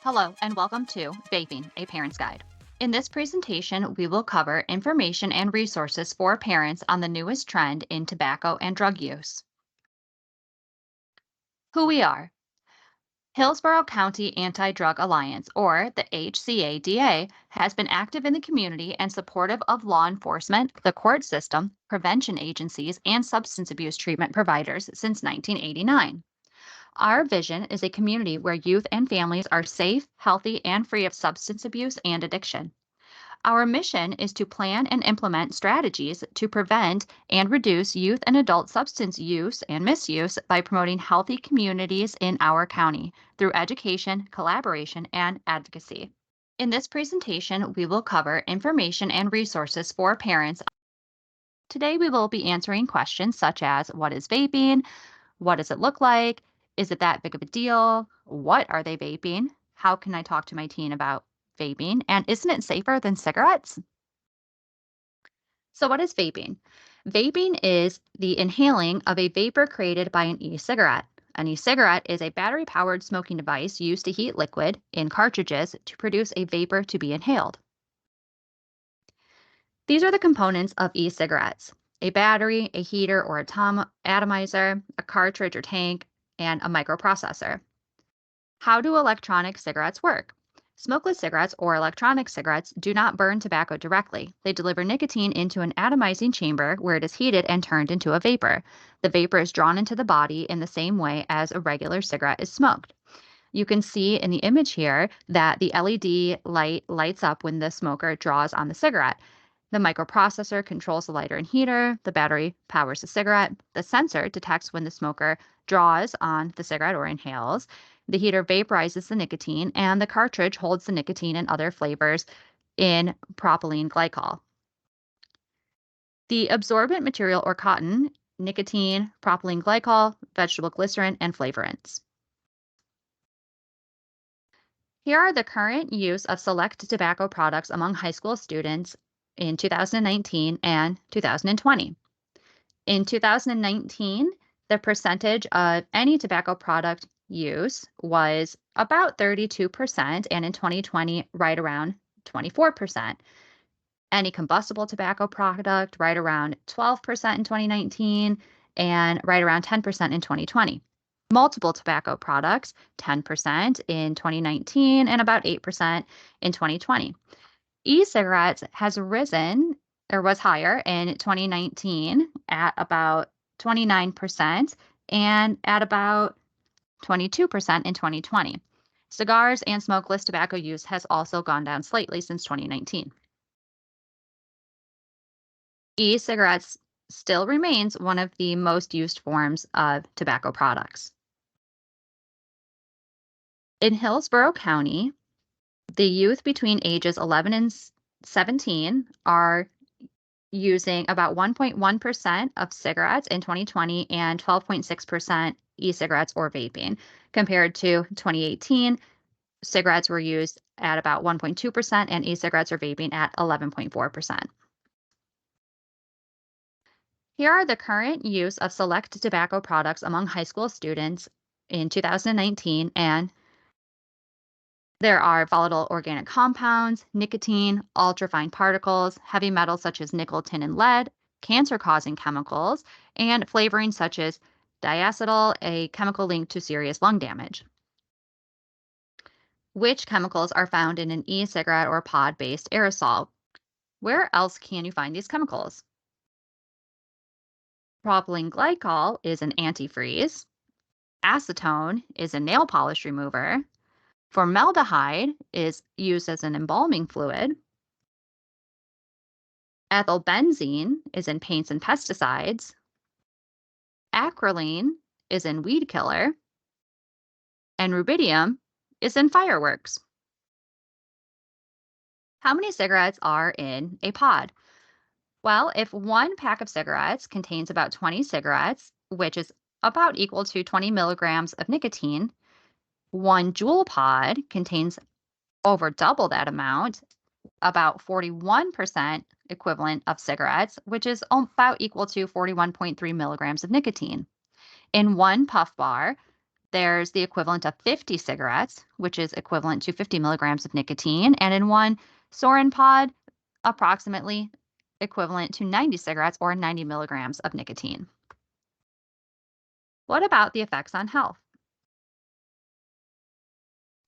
Hello and welcome to Vaping, a Parent's Guide. In this presentation, we will cover information and resources for parents on the newest trend in tobacco and drug use. Who we are. Hillsborough County Anti-Drug Alliance, or the HCADA, has been active in the community and supportive of law enforcement, the court system, prevention agencies, and substance abuse treatment providers since 1989. Our vision is a community where youth and families are safe, healthy, and free of substance abuse and addiction. Our mission is to plan and implement strategies to prevent and reduce youth and adult substance use and misuse by promoting healthy communities in our county through education, collaboration, and advocacy. In this presentation, we will cover information and resources for parents. Today, we will be answering questions such as what is vaping? What does it look like? Is it that big of a deal? What are they vaping? How can I talk to my teen about vaping? And isn't it safer than cigarettes? So, what is vaping? Vaping is the inhaling of a vapor created by an e cigarette. An e cigarette is a battery powered smoking device used to heat liquid in cartridges to produce a vapor to be inhaled. These are the components of e cigarettes: a battery, a heater or atomizer, a cartridge or tank, and a microprocessor. How do electronic cigarettes work? Smokeless cigarettes or electronic cigarettes do not burn tobacco directly. They deliver nicotine into an atomizing chamber where it is heated and turned into a vapor. The vapor is drawn into the body in the same way as a regular cigarette is smoked. You can see in the image here that the LED light lights up when the smoker draws on the cigarette. The microprocessor controls the lighter and heater. The battery powers the cigarette. The sensor detects when the smoker draws on the cigarette or inhales. The heater vaporizes the nicotine, and the cartridge holds the nicotine and other flavors in propylene glycol. The absorbent material or cotton, nicotine, propylene glycol, vegetable glycerin, and flavorants. Here are the current use of select tobacco products among high school students in 2019 and 2020. In 2019, the percentage of any tobacco product use was about 32%, and in 2020, right around 24%. Any combustible tobacco product, right around 12% in 2019, and right around 10% in 2020. Multiple tobacco products, 10% in 2019 and about 8% in 2020. E-cigarettes has risen or was higher in 2019 at about 29% and at about 22% in 2020. Cigars and smokeless tobacco use has also gone down slightly since 2019. E-cigarettes still remains one of the most used forms of tobacco products. In Hillsborough County, the youth between ages 11 and 17 are using about 1.1% of cigarettes in 2020 and 12.6% e-cigarettes or vaping. Compared to 2018, cigarettes were used at about 1.2% and e-cigarettes or vaping at 11.4%. Here are the current use of select tobacco products among high school students in 2019, and there are volatile organic compounds, nicotine, ultrafine particles, heavy metals such as nickel, tin, and lead, cancer-causing chemicals, and flavoring such as diacetyl, a chemical linked to serious lung damage. Which chemicals are found in an e-cigarette or pod-based aerosol? Where else can you find these chemicals? Propylene glycol is an antifreeze. Acetone is a nail polish remover. Formaldehyde is used as an embalming fluid. Ethylbenzene is in paints and pesticides. Acrolein is in weed killer. And rubidium is in fireworks. How many cigarettes are in a pod? Well, if one pack of cigarettes contains about 20 cigarettes, which is about equal to 20 milligrams of nicotine, one Juul pod contains over double that amount, about 41% equivalent of cigarettes, which is about equal to 41.3 milligrams of nicotine. In one puff bar, There's the equivalent of 50 cigarettes, which is equivalent to 50 milligrams of nicotine. And in one Soren pod, approximately equivalent to 90 cigarettes or 90 milligrams of nicotine. What about the effects on health?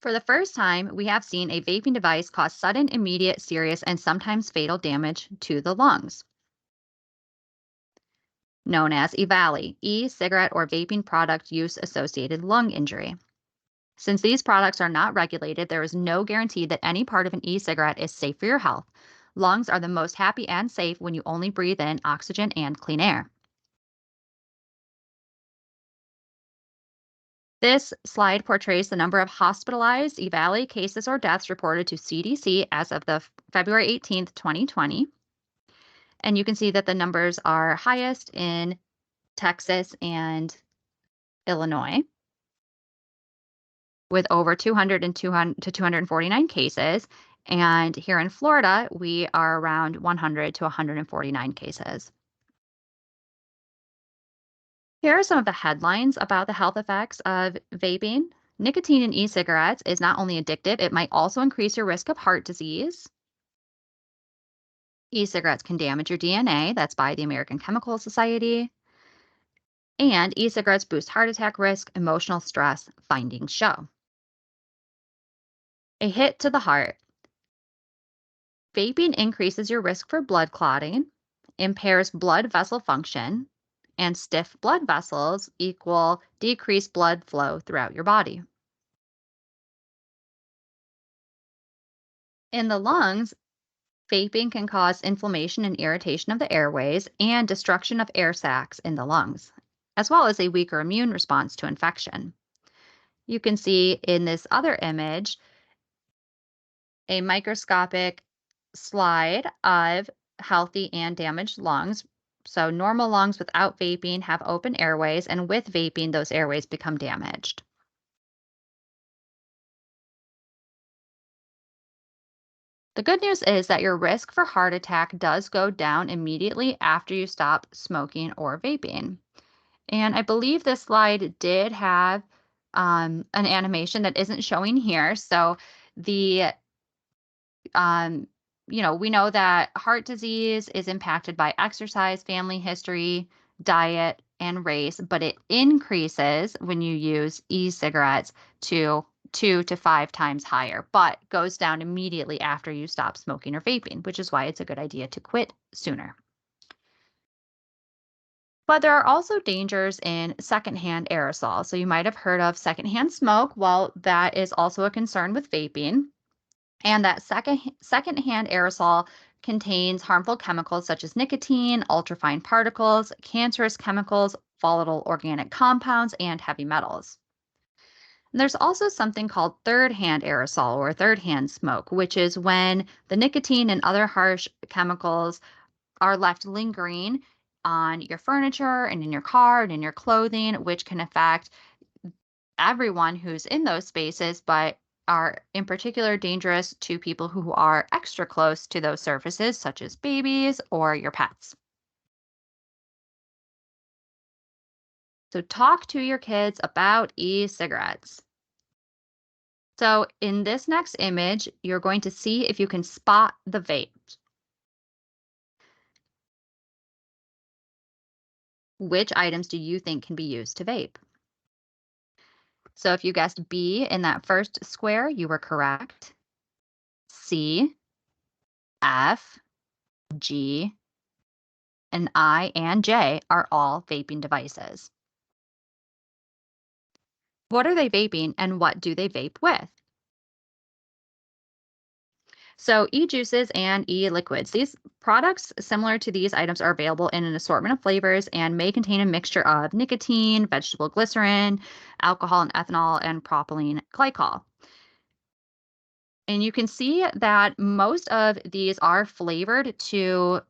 For the first time, we have seen a vaping device cause sudden, immediate, serious, and sometimes fatal damage to the lungs, known as EVALI, e-cigarette or vaping product use associated lung injury. Since these products are not regulated, there is no guarantee that any part of an e-cigarette is safe for your health. Lungs are the most happy and safe when you only breathe in oxygen and clean air. This slide portrays the number of hospitalized EVALI cases or deaths reported to CDC as of the February 18th, 2020. And you can see that the numbers are highest in Texas and Illinois with over 200 and 200 to 249 cases. And here in Florida, we are around 100 to 149 cases. Here are some of the headlines about the health effects of vaping. Nicotine in e-cigarettes is not only addictive, it might also increase your risk of heart disease. E-cigarettes can damage your DNA. That's by the American Chemical Society. And e-cigarettes boost heart attack risk, emotional stress, findings show. A hit to the heart. Vaping increases your risk for blood clotting, impairs blood vessel function, and stiff blood vessels equal decreased blood flow throughout your body. In the lungs, vaping can cause inflammation and irritation of the airways and destruction of air sacs in the lungs, as well as a weaker immune response to infection. You can see in this other image a microscopic slide of healthy and damaged lungs. So, normal lungs without vaping have open airways, and with vaping, those airways become damaged. The good news is that your risk for heart attack does go down immediately after you stop smoking or vaping. And I believe this slide did have an animation that isn't showing here. So, the um, we know that heart disease is impacted by exercise, family history, diet, and race, but it increases when you use e-cigarettes to 2 to 5 times higher, but goes down immediately after you stop smoking or vaping, which is why it's a good idea to quit sooner. But there are also dangers in secondhand aerosol. So you might have heard of secondhand smoke. Well, that is also a concern with vaping. And that secondhand aerosol contains harmful chemicals such as nicotine, ultrafine particles, cancerous chemicals, volatile organic compounds, and heavy metals. And there's also something called third-hand aerosol or third-hand smoke, which is when the nicotine and other harsh chemicals are left lingering on your furniture and in your car and in your clothing, which can affect everyone who's in those spaces, but are in particular dangerous to people who are extra close to those surfaces, such as babies or your pets. So, talk to your kids about e cigarettes. So, in this next image, you're going to see if you can spot the vape. Which items do you think can be used to vape? So, if you guessed B in that first square, you were correct. C, F, G, and I and J are all vaping devices. What are they vaping and what do they vape with? So, e juices and e liquids. These products, similar to these items, are available in an assortment of flavors and may contain a mixture of nicotine, vegetable glycerin, alcohol and ethanol, and propylene glycol. And you can see that most of these are flavored to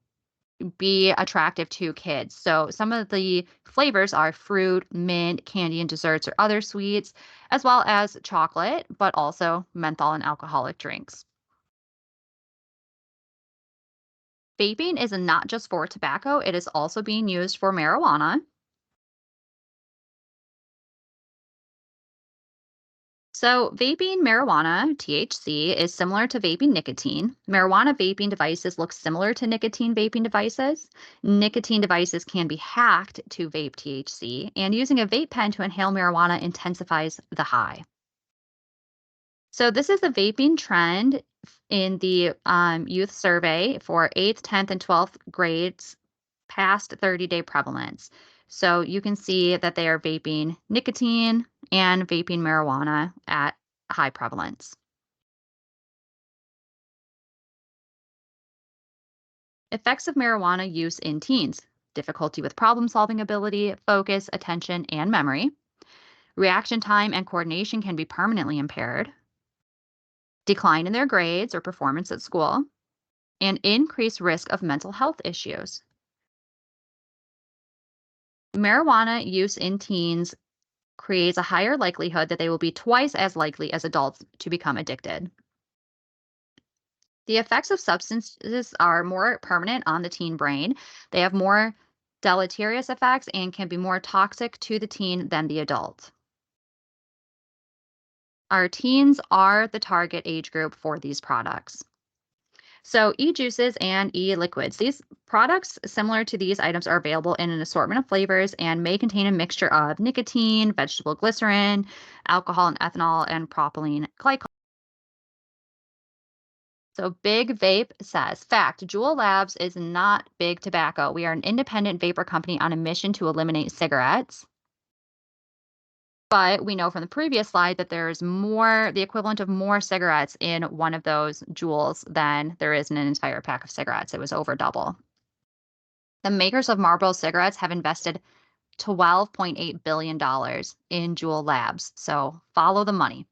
be attractive to kids. So some of the flavors are fruit, mint, candy and desserts or other sweets, as well as chocolate, but also menthol and alcoholic drinks. Vaping is not just for tobacco, it is also being used for marijuana. So, vaping marijuana, THC, is similar to vaping nicotine. Marijuana vaping devices look similar to nicotine vaping devices. Nicotine devices can be hacked to vape THC, and using a vape pen to inhale marijuana intensifies the high. So, this is the vaping trend in the youth survey for 8th, 10th, and 12th grades past 30-day prevalence. So you can see that they are vaping nicotine and vaping marijuana at high prevalence. Effects of marijuana use in teens: difficulty with problem solving ability, focus, attention, and memory. Reaction time and coordination can be permanently impaired, decline in their grades or performance at school, and increased risk of mental health issues. Marijuana use in teens creates a higher likelihood that they will be twice as likely as adults to become addicted. The effects of substances are more permanent on the teen brain. They have more deleterious effects and can be more toxic to the teen than the adult. Our teens are the target age group for these products. So, e juices and e liquids. These products, similar to these items, are available in an assortment of flavors and may contain a mixture of nicotine, vegetable glycerin, alcohol and ethanol, and propylene glycol. So Big Vape says, fact, Juul Labs is not big tobacco. We are an independent vapor company on a mission to eliminate cigarettes. But we know from the previous slide that there's more, the equivalent of more cigarettes in one of those Juuls than there is in an entire pack of cigarettes. It was over double. The makers of Marlboro cigarettes have invested $12.8 billion in Juul Labs. So follow the money.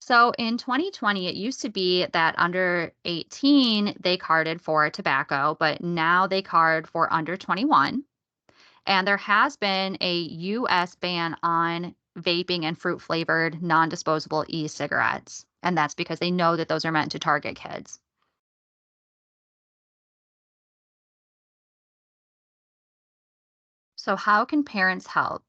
So in 2020, it used to be that under 18, they carded for tobacco, but now they card for under 21. And there has been a US ban on vaping and fruit flavored non disposable e cigarettes. And that's because they know that those are meant to target kids. So, how can parents help?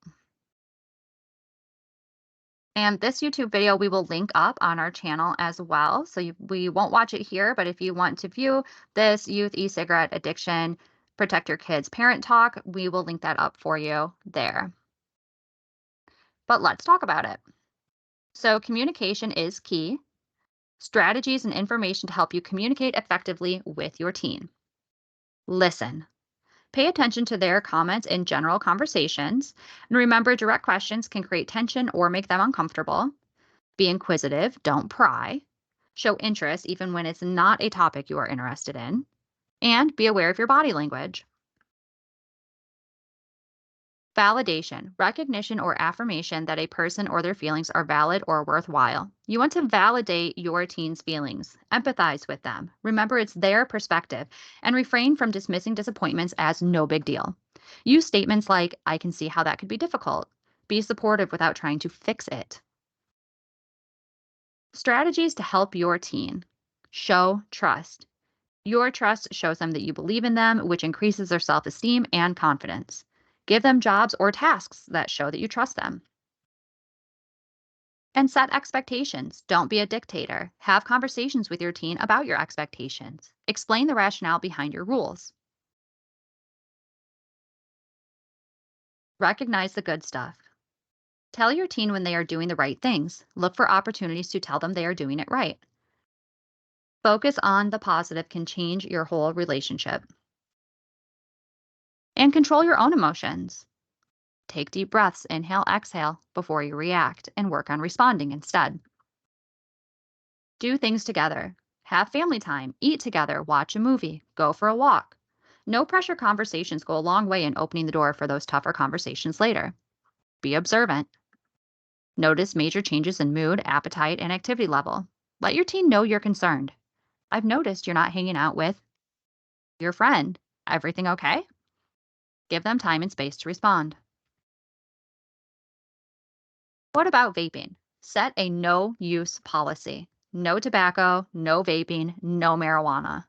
And this YouTube video we will link up on our channel as well. So we won't watch it here, but if you want to view this youth e-cigarette addiction, protect your kids parent talk, we will link that up for you there. But let's talk about it. So communication is key. Strategies and information to help you communicate effectively with your teen. Listen. Pay attention to their comments in general conversations. And remember, direct questions can create tension or make them uncomfortable. Be inquisitive, don't pry. Show interest even when it's not a topic you are interested in. And be aware of your body language. Validation, recognition or affirmation that a person or their feelings are valid or worthwhile. You want to validate your teen's feelings, empathize with them. Remember, it's their perspective, and refrain from dismissing disappointments as no big deal. Use statements like, I can see how that could be difficult. Be supportive without trying to fix it. Strategies to help your teen. Show trust. Your trust shows them that you believe in them, which increases their self esteem and confidence. Give them jobs or tasks that show that you trust them. And set expectations. Don't be a dictator. Have conversations with your teen about your expectations. Explain the rationale behind your rules. Recognize the good stuff. Tell your teen when they are doing the right things. Look for opportunities to tell them they are doing it right. Focus on the positive can change your whole relationship. And control your own emotions. Take deep breaths, inhale, exhale before you react, and work on responding instead. Do things together. Have family time, eat together, watch a movie, go for a walk. No pressure conversations go a long way in opening the door for those tougher conversations later. Be observant. Notice major changes in mood, appetite, and activity level. Let your teen know you're concerned. I've noticed you're not hanging out with your friend. Everything okay? Give them time and space to respond. What about vaping? Set a no use policy. No tobacco, no vaping, no marijuana.